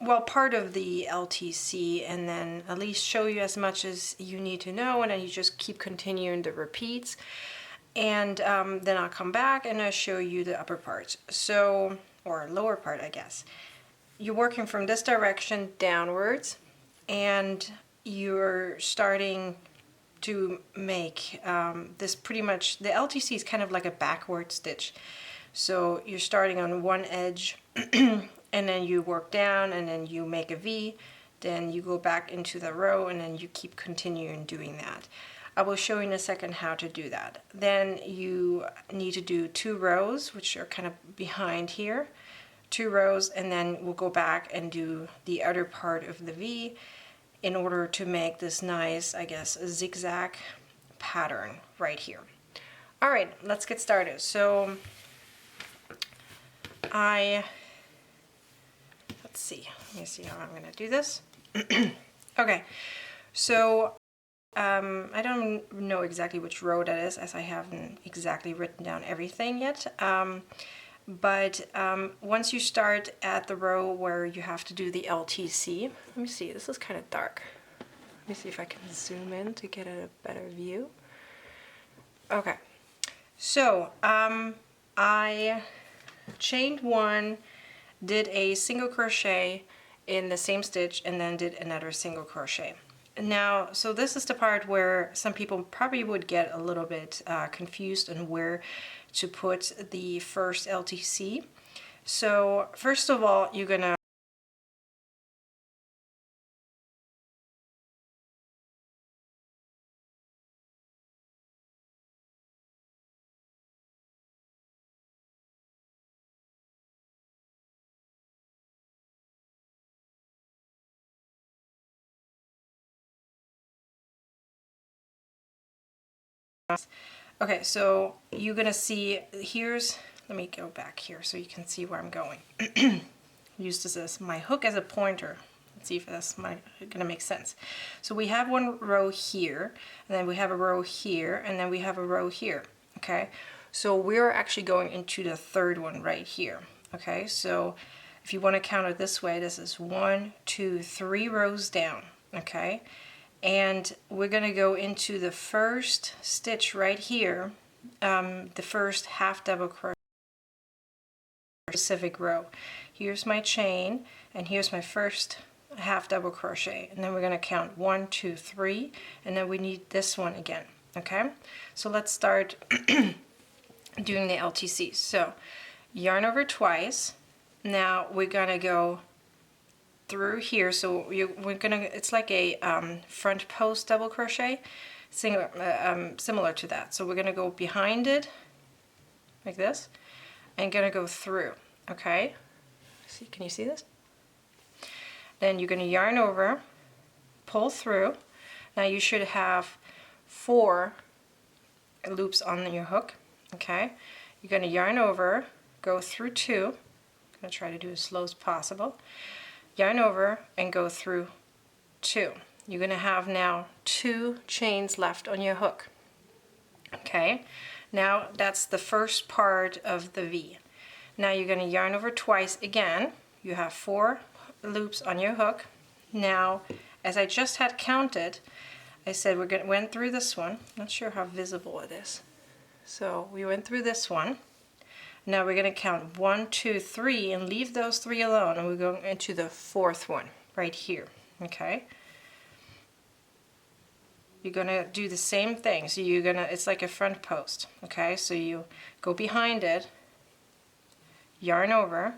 well, part of the LTC, and then at least show you as much as you need to know, and then you just keep continuing the repeats. And then I'll come back and I'll show you the upper part, so, or lower part, I guess. You're working from this direction downwards, and you're starting to make this pretty much, the LTC is kind of like a backward stitch. So you're starting on one edge and then you work down and then you make a V, then you go back into the row and then you keep continuing doing that. I will show you in a second how to do that. Then you need to do 2 rows, which are kind of behind here, 2 rows, and then we'll go back and do the other part of the V in order to make this nice, I guess, zigzag pattern right here. All right, let's get started. So let's see, let me see how I'm gonna do this. Okay, so I don't know exactly which row that is, as I haven't exactly written down everything yet. But once you start at the row where you have to do the LTC, let me see, this is kind of dark. Let me see if I can zoom in to get a better view. Okay, so I chained 1, did a single crochet in the same stitch, and then did another single crochet. Now, so this is the part where some people probably would get a little bit confused on where to put the first LTC. So first of all, you're gonna okay, so you're gonna see, here's, let me go back here so you can see where I'm going. Use this as my hook as a pointer. Let's see if that's gonna make sense. So we have one row here, and then we have a row here, and then we have a row here, okay? So we're actually going into the third one right here, okay? So if you wanna count it this way, this is 1, 2, 3 rows down, okay? And we're gonna go into the first stitch right here, the first half double crochet specific row. Here's my chain, and here's my first half double crochet, and then we're gonna count 1, 2, 3, and then we need this one again, okay? So let's start doing the LTC. So yarn over twice. Now we're gonna go through here, so we're gonna, it's like a front post double crochet, similar to that. So we're gonna go behind it like this and gonna go through, okay? See, can you see this? Then you're gonna yarn over, pull through. Now you should have 4 loops on your hook, okay? You're gonna yarn over, go through 2. I'm gonna try to do as slow as possible. Yarn over and go through 2. You're gonna have now 2 chains left on your hook. Okay, now that's the first part of the V. Now you're gonna yarn over twice again. You have 4 loops on your hook. Now, as I just had counted, I said went through this one. Not sure how visible it is. So we went through this one. Now we're going to count 1, 2, 3 and leave those 3 alone, and we're going into the 4th one right here, okay? You're going to do the same thing. So you're going to, it's like a front post, okay? So you go behind it, yarn over,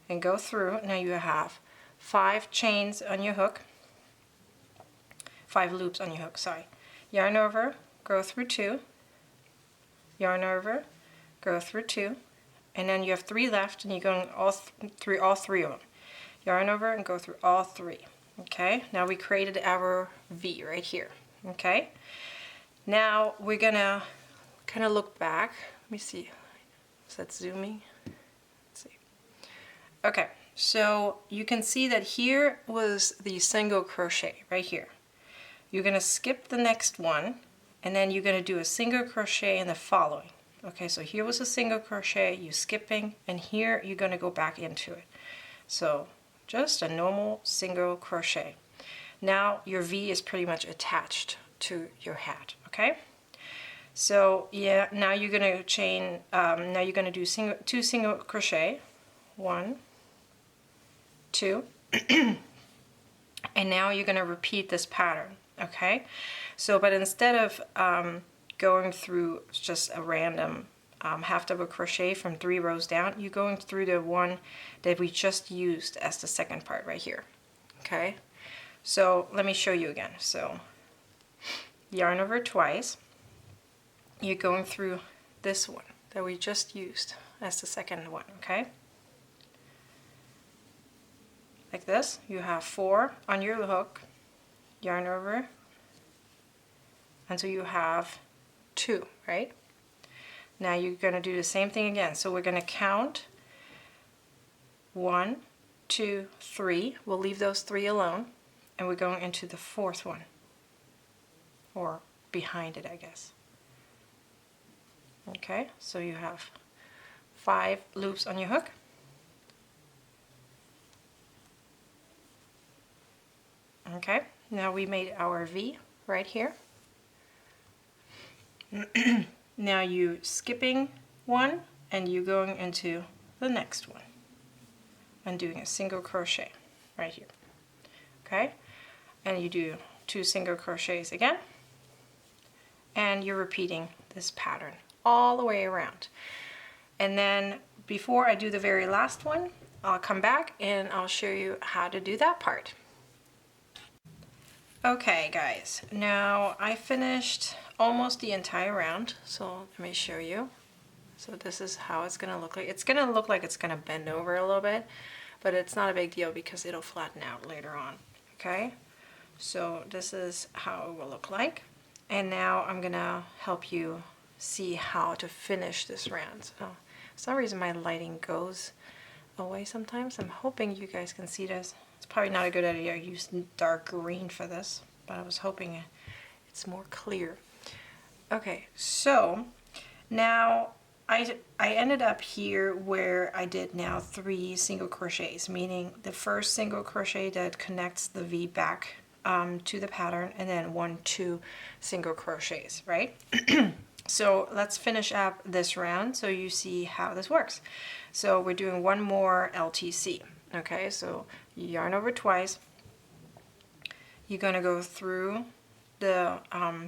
and go through. Now you have 5 chains on your hook, 5 loops on your hook, sorry. Yarn over, go through 2, yarn over, go through 2, and then you have 3 left, and you're going through all 3 of them. Yarn over and go through all 3. Okay, now we created our V right here. Okay, now we're gonna kind of look back. Let me see, is that zooming? Let's see. Okay, so you can see that here was the single crochet right here. You're gonna skip the next one, and then you're gonna do a single crochet in the following. Okay, so here was a single crochet, you're skipping, and here you're going to go back into it. So just a normal single crochet. Now your V is pretty much attached to your hat, okay? So yeah, now you're gonna chain, now you're gonna do two single crochet, 1, 2, and now you're gonna repeat this pattern, okay? So, but instead of going through just a random half double crochet from 3 rows down, you're going through the one that we just used as the second part right here, okay? So let me show you again. So yarn over twice, you're going through this one that we just used as the second one, okay? Like this, you have 4 on your hook, yarn over until you have 2, right? Now you're going to do the same thing again. So we're going to count 1, 2, 3. We'll leave those 3 alone, and we're going into the 4th one, or behind it, I guess. Okay, so you have 5 loops on your hook. Okay, now we made our V right here. Now you skipping one and you going into the next one and doing a single crochet right here. Okay, and you do 2 single crochets again, and you're repeating this pattern all the way around. And then before I do the very last one, I'll come back and I'll show you how to do that part. Okay guys, now I finished almost the entire round, so let me show you. So this is how it's gonna look like. It's gonna look like it's gonna bend over a little bit, but it's not a big deal because it'll flatten out later on. Okay, so this is how it will look like. And now I'm gonna help you see how to finish this round. So for some reason my lighting goes away sometimes. I'm hoping you guys can see this. It's probably not a good idea to use dark green for this, but I was hoping it's more clear. Okay, so now I ended up here where I did now 3 single crochets, meaning the first single crochet that connects the V back to the pattern, and then 1, 2 single crochets, right? So let's finish up this round so you see how this works. So we're doing one more LTC. Okay, so you yarn over twice. You're going to go through the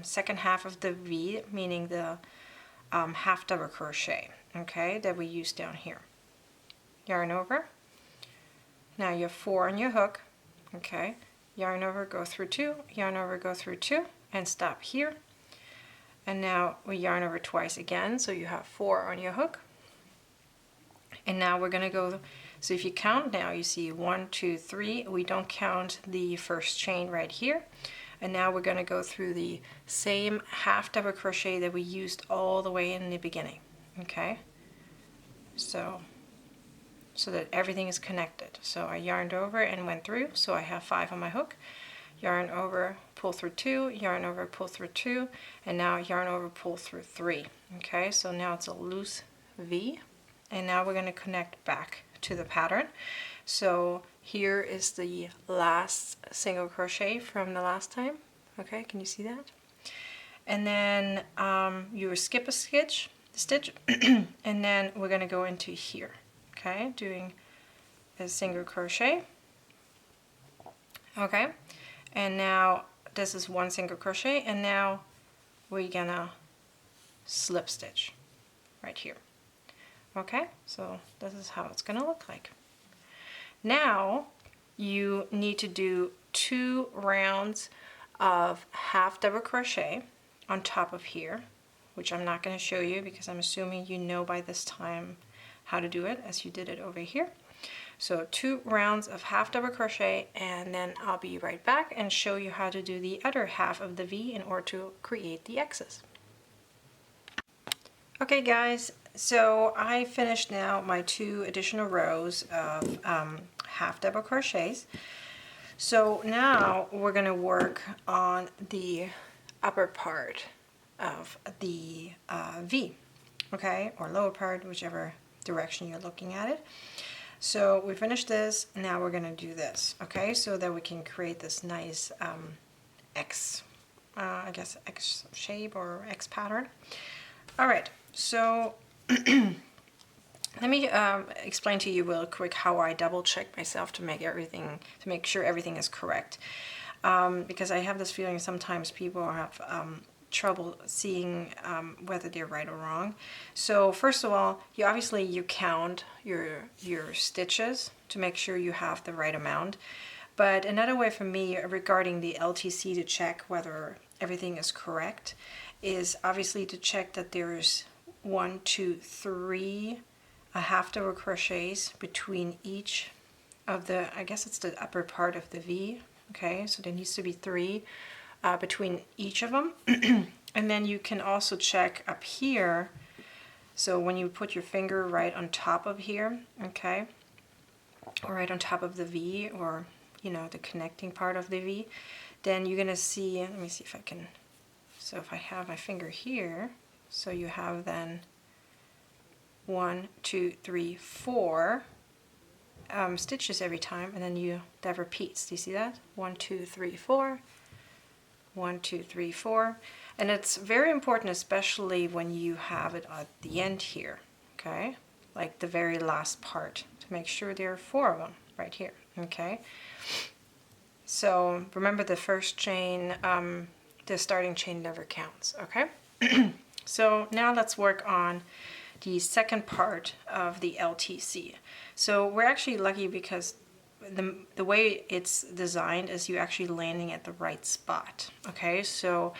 second half of the V, meaning the half double crochet, okay, that we used down here. Yarn over. Now you have 4 on your hook, okay. Yarn over, go through 2, yarn over, go through 2, and stop here. And now we yarn over twice again, so you have 4 on your hook. And now we're going to go, so if you count now, you see 1, 2, 3. We don't count the first chain right here. And now we're going to go through the same half double crochet that we used all the way in the beginning. Okay, so that everything is connected. So I yarned over and went through, so I have 5 on my hook. Yarn over, pull through 2, yarn over, pull through 2, and now yarn over, pull through 3. Okay, so now it's a loose V, and now we're going to connect back to the pattern. So here is the last single crochet from the last time. Okay, can you see that? And then you skip a stitch, and then we're going to go into here. Okay, doing a single crochet. Okay, and now this is 1 single crochet, and now we're gonna slip stitch right here. Okay, so this is how it's gonna look like. Now you need to do 2 rounds of half double crochet on top of here, which I'm not going to show you because I'm assuming you know by this time how to do it as you did it over here. So 2 rounds of half double crochet, and then I'll be right back and show you how to do the other half of the V in order to create the X's. Okay guys, so I finished now my 2 additional rows of half double crochets. So now we're going to work on the upper part of the V, okay, or lower part, whichever direction you're looking at it. So we finished this, now we're gonna do this, okay? So that we can create this nice X, I guess X shape or X pattern. All right, so let me explain to you real quick how I double check myself to make sure everything is correct. Because I have this feeling sometimes people have trouble seeing whether they're right or wrong. So first of all, you count your stitches to make sure you have the right amount. But another way for me regarding the LTC to check whether everything is correct is obviously to check that there's 1, 2, 3 half double crochets between each of the, I guess it's the upper part of the V. Okay, so there needs to be 3 between each of them. And then you can also check up here. So when you put your finger right on top of here, okay, or right on top of the V, or you know, the connecting part of the V, then you're gonna see, let me see if I can, so if I have my finger here, so you have then 1, 2, 3, 4 stitches every time, and then that repeats. Do you see that? 1, 2, 3, 4. 1, 2, 3, 4. And it's very important, especially when you have it at the end here, okay? Like the very last part, to make sure there are 4 of them right here, okay? So remember the first chain, the starting chain never counts, okay? So now let's work on the second part of the LTC. So we're actually lucky because the way it's designed is you actually landing at the right spot. Okay, so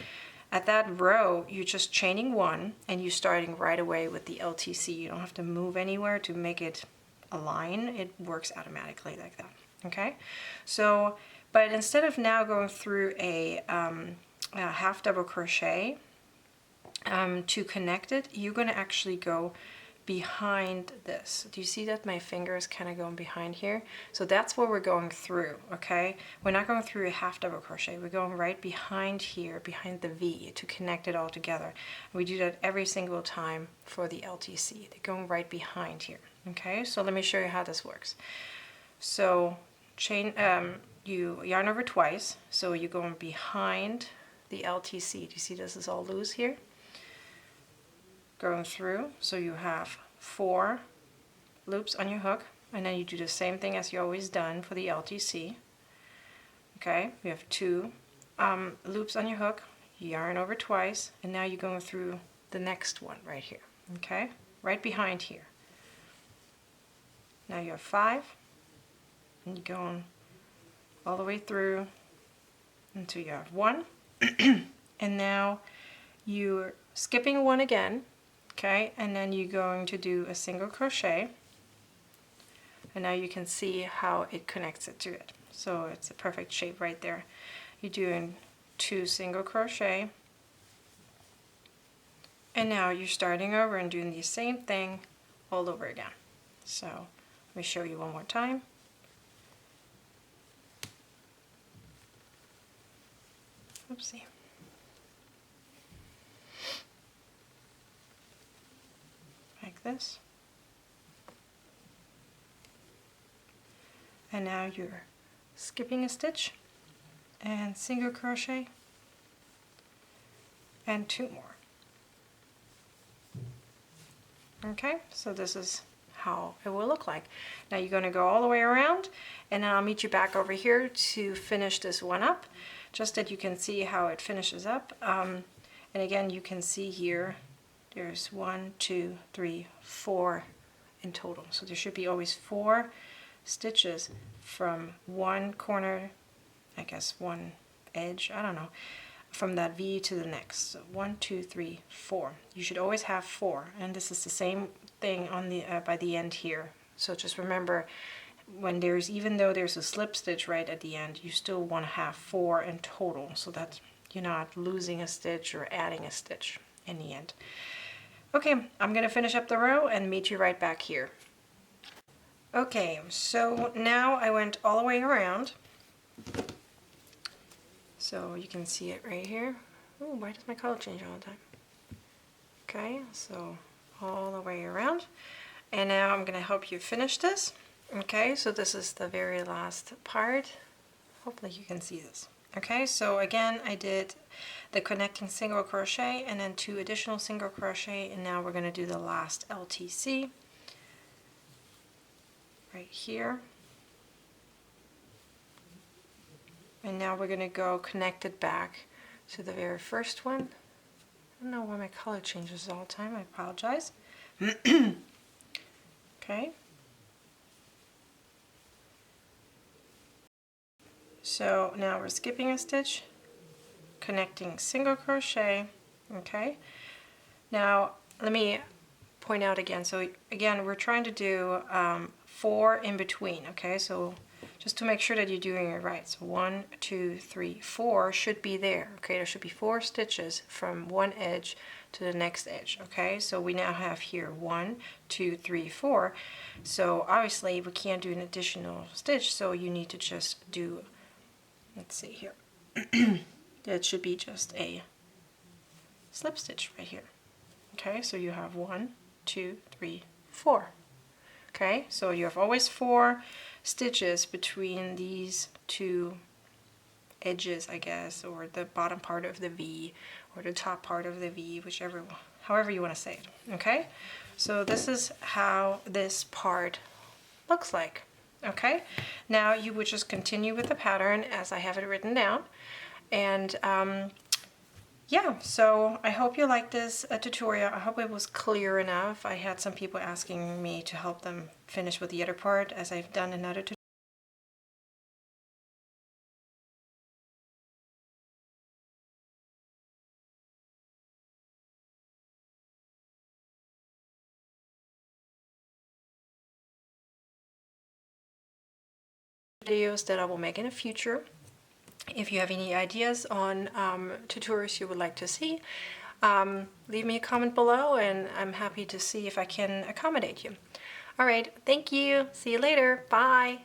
at that row, you're just chaining 1 and you're starting right away with the LTC. You don't have to move anywhere to make it align. It works automatically like that. Okay, so but instead of now going through a half double crochet to connect it, you're going to actually go behind this. Do you see that my finger is kind of going behind here? So that's what we're going through, okay? We're not going through a half double crochet. We're going right behind here, behind the V, to connect it all together. And we do that every single time for the LTC. They're going right behind here, okay? So let me show you how this works. So you yarn over twice, so you're going behind the LTC. Do you see this is all loose here? Going through, so you have 4 loops on your hook, and then you do the same thing as you always done for the LTC. Okay, you have 2 loops on your hook, you yarn over twice, and now you're going through the next one right here, okay, right behind here. Now you have 5, and you're going all the way through until you have 1, and now you're skipping 1 again. Okay, and then you're going to do a single crochet, and now you can see how it connects it to it. So it's a perfect shape right there. You're doing 2 single crochet, and now you're starting over and doing the same thing all over again. So let me show you one more time. Oopsie. Like this. And now you're skipping a stitch and single crochet and 2 more. Okay, so this is how it will look like. Now you're going to go all the way around, and then I'll meet you back over here to finish this one up, just that you can see how it finishes up. And again, you can see here there's 1, 2, 3, 4 in total. So there should be always 4 stitches from one corner, I guess one edge, I don't know, from that V to the next. So 1, 2, 3, 4. You should always have 4, and this is the same thing on the by the end here. So just remember, when even though there's a slip stitch right at the end, you still want to have 4 in total, so that you're not losing a stitch or adding a stitch in the end. Okay, I'm going to finish up the row and meet you right back here. Okay, so now I went all the way around. So you can see it right here. Oh, why does my color change all the time? Okay, so all the way around. And now I'm going to help you finish this. Okay, so this is the very last part. Hopefully you can see this. Okay, so again I did the connecting single crochet and then 2 additional single crochet, and now we're going to do the last LTC right here. And now we're going to go connect it back to the very first one. I don't know why my color changes all the time, I apologize. Okay. So now we're skipping a stitch, connecting single crochet. Okay. Now let me point out again. So again, we're trying to do 4 in between. Okay, so just to make sure that you're doing it right. So 1, 2, 3, 4 should be there. Okay, there should be 4 stitches from one edge to the next edge. Okay, so we now have here 1, 2, 3, 4. So obviously we can't do an additional stitch, so you need to just do, let's see here, that should be just a slip stitch right here. Okay, so you have 1, 2, 3, 4. Okay, so you have always 4 stitches between these 2 edges, I guess, or the bottom part of the V or the top part of the V, whichever, however you want to say it. Okay, so this is how this part looks like. Okay, now you would just continue with the pattern as I have it written down, and yeah, so I hope you liked this tutorial. I hope it was clear enough. I had some people asking me to help them finish with the other part, as I've done another videos that I will make in the future. If you have any ideas on tutorials you would like to see, leave me a comment below and I'm happy to see if I can accommodate you. Alright, thank you. See you later. Bye.